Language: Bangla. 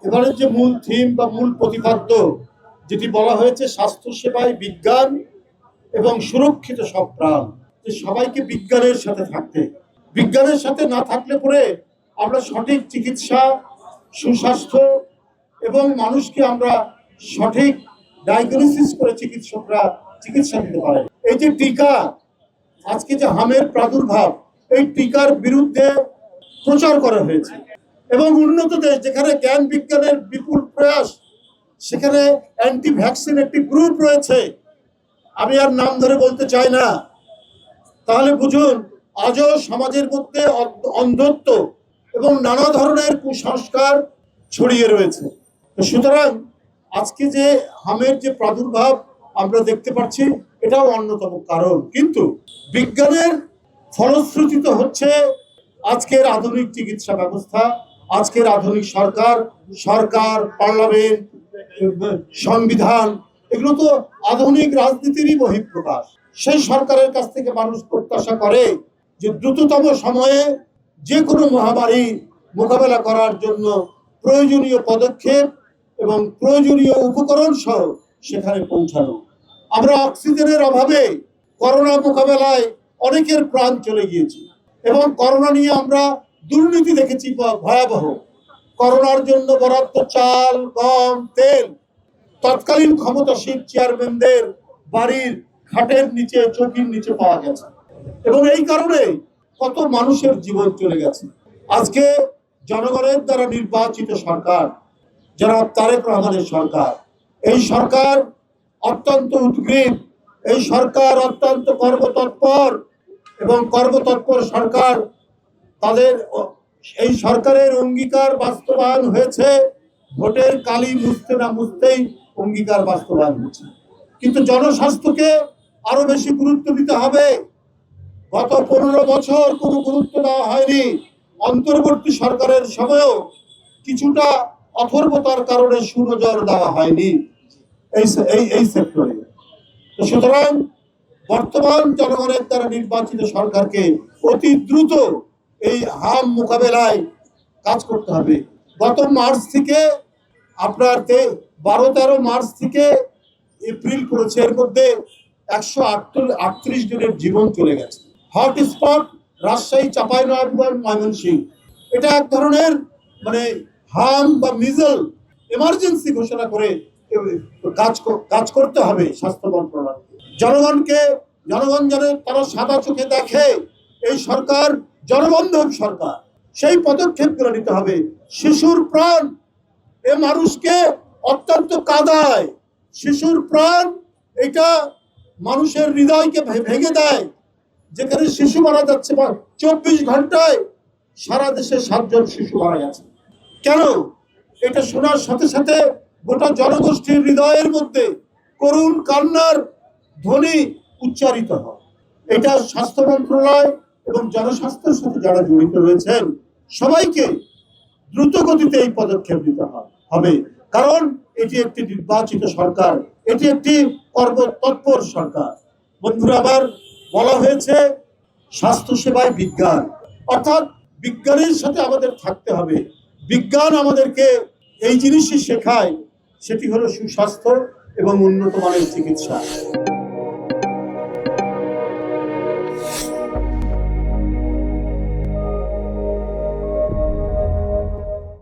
এবারে যে মূল থিম বা মূল প্রতিপাদ্য যেটি বলা হয়েছে, স্বাস্থ্য সেবায় বিজ্ঞান এবং সুরক্ষিত সব প্রাণ, যে সবাইকে বিজ্ঞানের সাথে থাকতে, বিজ্ঞানের সাথে না থাকলে পরে আমরা সঠিক চিকিৎসা, সুস্বাস্থ্য এবং মানুষকে আমরা সঠিক ডায়াগনোসিস করে চিকিৎসকরা চিকিৎসা দিতে পারে। এই যে টিকা, আজকে যে হামের প্রাদুর্ভাব, এই টিকার বিরুদ্ধে প্রচার করা হয়েছে এবং উন্নত দেশ যেখানে জ্ঞান বিজ্ঞানের বিপুল প্রয়াস, সেখানে অ্যান্টি ভ্যাকসিন একটি গ্রুপ রয়েছে, আমি আর নাম ধরে বলতে চাই না। তাহলে বুঝুন আজও সমাজের মধ্যে অন্ধত্ব এবং নানা ধরনের কুসংস্কার ছড়িয়ে রয়েছে। সুতরাং আজকে যে হামের যে প্রাদুর্ভাব আমরা দেখতে পাচ্ছি, এটাও অন্যতম কারণ। কিন্তু বিজ্ঞানের ফলশ্রুতিতে হচ্ছে আজকের আধুনিক চিকিৎসা ব্যবস্থা, আজকের আধুনিক সরকার, পার্লামেন্ট, সংবিধান, এগুলো তো আধুনিক রাজনীতিরই বহিঃপ্রকাশ। সেই সরকারের কাছ থেকে মানুষ প্রত্যাশা করে যে দ্রুততম সময়ে যে কোনো মহামারী মোকাবেলা করার জন্য প্রয়োজনীয় পদক্ষেপ এবং প্রয়োজনীয় উপকরণ সহ সেখানে পৌঁছানো। আমরা অক্সিজেনের অভাবে করোনা মোকাবেলায় অনেকের প্রাণ চলে গিয়েছে এবং করোনা নিয়ে আমরা দুর্নীতি দেখেছি ভয়াবহ। করোনার জন্য বরাদ্দ চাল, গম, তেল তৎকালীন ক্ষমতাসীন চেয়ারম্যানদের বাড়ির খাটের নিচে, চৌকির নিচে পাওয়া গেছে এবং এই কারণে কত মানুষের জীবন চলে গেছে। আজকে জনগণের দ্বারা নির্বাচিত সরকার, যারা তারেক রহমানের সরকার, এই সরকার অত্যন্ত উদ্গ্রীব, এই সরকার অত্যন্ত কর্মতৎপর এবং কর্মতৎপর সরকার। তাদের এই সরকারের অঙ্গীকার বাস্তবায়ন হয়েছে, ভোটের কালি মুছতে না মুছতেই অঙ্গীকার বাস্তবায়ন হচ্ছে। কিন্তু জনস্বাস্থ্যকে আরো বেশি গুরুত্ব দিতে হবে। গত 15 বছর কোনো গুরুত্ব দেওয়া হয়নি। অন্তর্বর্তী সরকারের সময়ও কিছুটা অথর্বতার কারণে সুনজর দেওয়া হয়নি এই সেক্টরে। সুতরাং বর্তমান জনগণের দ্বারা নির্বাচিত সরকারকে অতি দ্রুত এই হাম মোকাবেলায় কাজ করতে হবে। গত মার্চ থেকে আপনার 12-13 মার্চ থেকে এপ্রিল করেছে, এর মধ্যে 138 জনের জীবন চলে গেছে। হটস্পট রাজশাহী, চাঁপাইনবাবগঞ্জ, ময়মনসিংহ, এটা এক ধরনের মানে হাম বা মিজল এমার্জেন্সি ঘোষণা করে কাজ করতে হবে স্বাস্থ্য মন্ত্রণালয়। জনগণ যেন তারা সাদা চোখে দেখে এই সরকার জনবান্ধব সরকার, সেই পদক্ষেপগুলো নিতে হবে। শিশুর প্রাণ এ মানুষকে অত্যন্ত কাঁদায়। শিশুর প্রাণ এটা মানুষের হৃদয়কে ভেঙে দেয়। যেখানে শিশু মারা যাচ্ছে 24 ঘন্টায় সারা দেশে 7 জন শিশু মারা গেছে। কেন? এটা শোনার সাথে সাথে গোটা জনগোষ্ঠীর হৃদয়ের মধ্যে করুণ কান্নার ধ্বনি উচ্চারিত হয়। এটা স্বাস্থ্য মন্ত্রণালয় এবং জনস্বাস্থ্যের সাথে যারা জড়িত রয়েছেন সবাইকে দ্রুত গতিতে এই পদক্ষেপ নিতে হবে, কারণ এটি একটি নির্বাচিত সরকার, এটি একটি কর্মতৎপর সরকার। বন্ধুরা, আবার বলা হয়েছে স্বাস্থ্য সেবায় বিজ্ঞান, অর্থাৎ বিজ্ঞানের সাথে আমাদের থাকতে হবে। বিজ্ঞান আমাদেরকে এই জিনিসই শেখায়, সেটি হলো সুস্বাস্থ্য এবং উন্নত মানের চিকিৎসা।